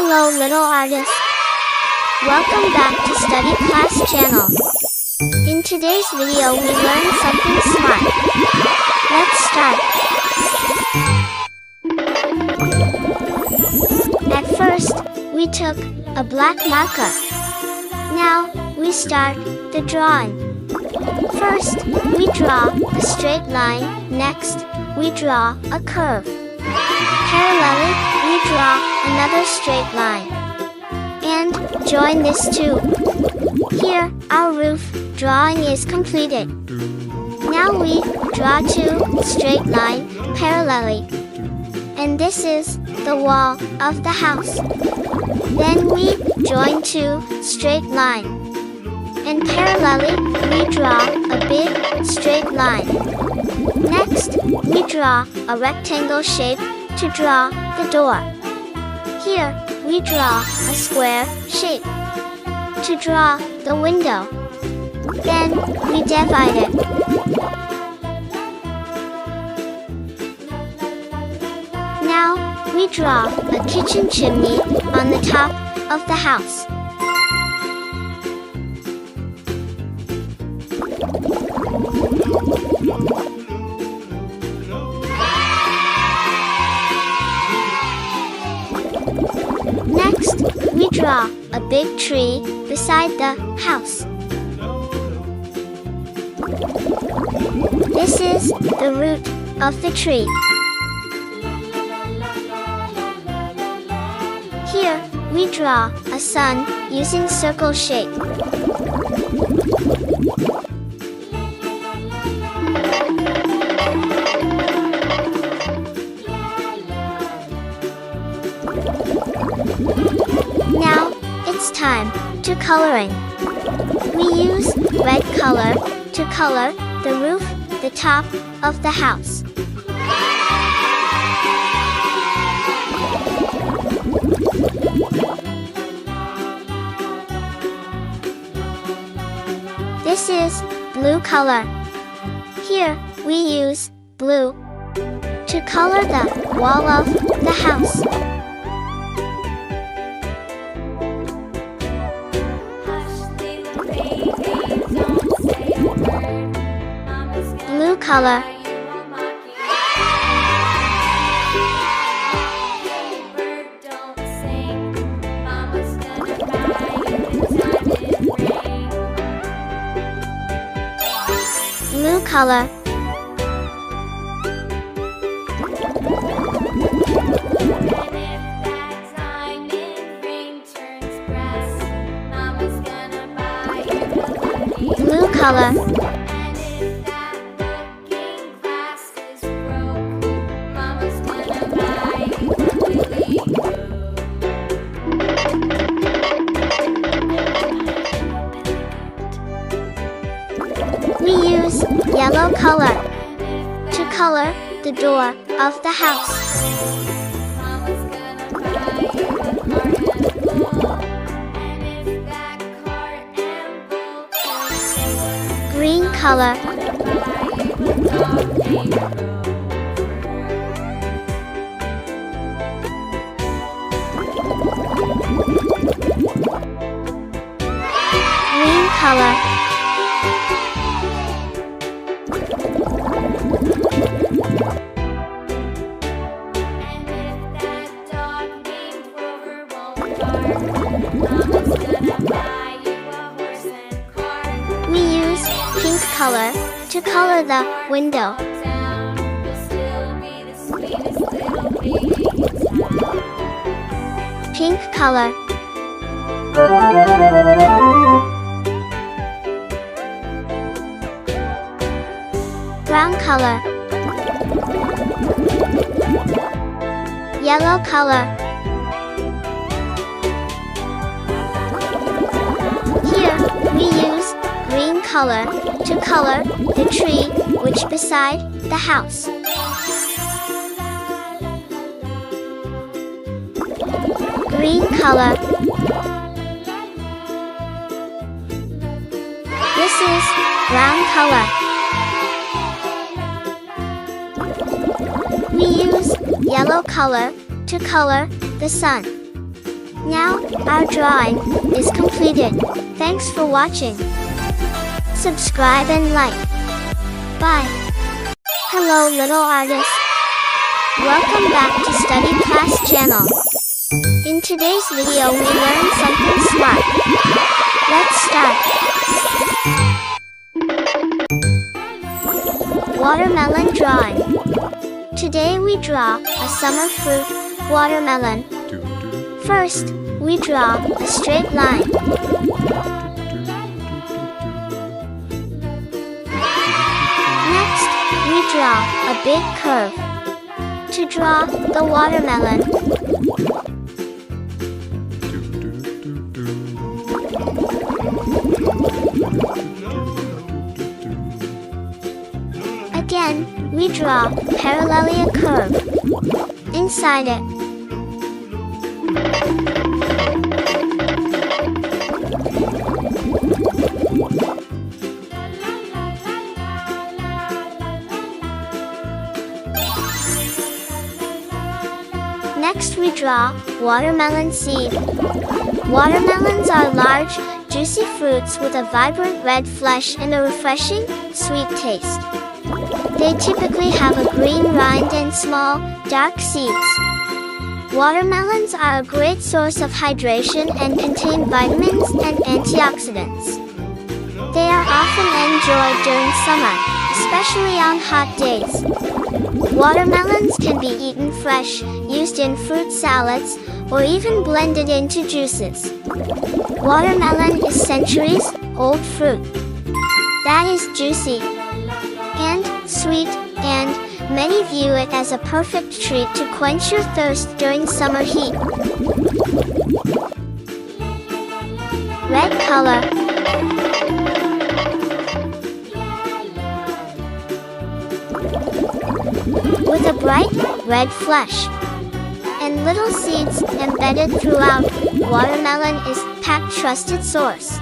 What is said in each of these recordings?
Hello little artists. Welcome back to Study Class channel. In today's video we learn something smart. Let's start. At first, we took a black marker. Now, we start the drawing. First, we draw a straight line. Next, we draw a curve. Parallelly, we draw another straight line. And join this too. Here, our roof drawing is completed. Now we draw two straight lines parallelly. And this is the wall of the house. Then we join two straight lines. And parallelly, we draw a big straight line. Next, we draw a rectangle shape to draw the door. Here, we draw a square shape to draw the window. Then, we divide it. Now, we draw a kitchen chimney on the top of the house. Next, we draw a big tree beside the house. This is the root of the tree. Here, we draw a sun using circle shape. Now, it's time to coloring. We use red color to color the roof, the top of the house. This is blue color. Here, we use blue to color the wall of the house. Blue color. Blue color. Blue color. We use yellow color to color the door of the house. Green color. Green color. We use pink color to color the window. Pink color. Brown color. Yellow color. Here, we use green color to color the tree which beside the house. Green color. This is brown color. We use yellow color to color the sun. Now, our drawing is completed. Thanks for watching. Subscribe and like. Bye. Hello little artists. Welcome back to Study Class channel. In today's video we learn something smart. Let's start. Watermelon drawing. Today we draw a summer fruit, watermelon. First, we draw a straight line. Next, we draw a big curve. To draw the watermelon, again, we draw parallelly a curve inside it. Next we draw watermelon seed. Watermelons are large, juicy fruits with a vibrant red flesh and a refreshing, sweet taste. They typically have a green rind and small, dark seeds. Watermelons are a great source of hydration and contain vitamins and antioxidants. They are often enjoyed during summer, especially on hot days. Watermelons can be eaten fresh, used in fruit salads, or even blended into juices. Watermelon is centuries-old fruit that is juicy and sweet, and many view it as a perfect treat to quench your thirst during summer heat. Red color. With a bright, red flesh and little seeds embedded throughout, watermelon is packed trusted source.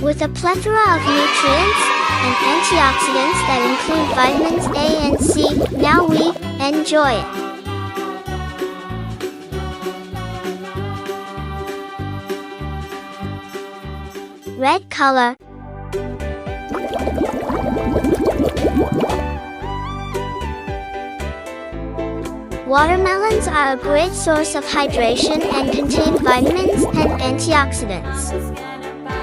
With a plethora of nutrients and antioxidants that include vitamins A and C, now we enjoy it. Red color. Watermelons are a great source of hydration and contain vitamins and antioxidants.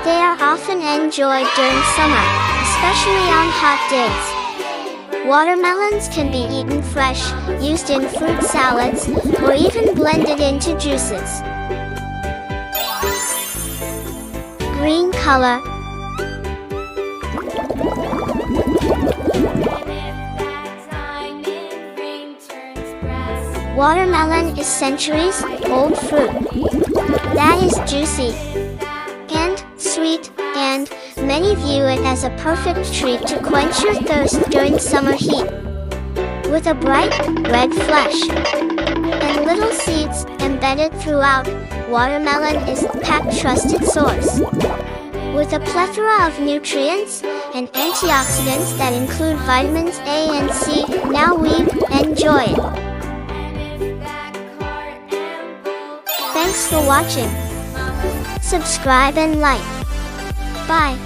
They are often enjoyed during summer, especially on hot days. Watermelons can be eaten fresh, used in fruit salads, or even blended into juices. Green color. Watermelon is centuries-old fruit that is juicy and sweet, and many view it as a perfect treat to quench your thirst during summer heat. With a bright, red flesh and little seeds embedded throughout, watermelon is a packed trusted source. With a plethora of nutrients and antioxidants that include vitamins A and C, now we enjoy it. Thanks for watching. Subscribe and like. Bye.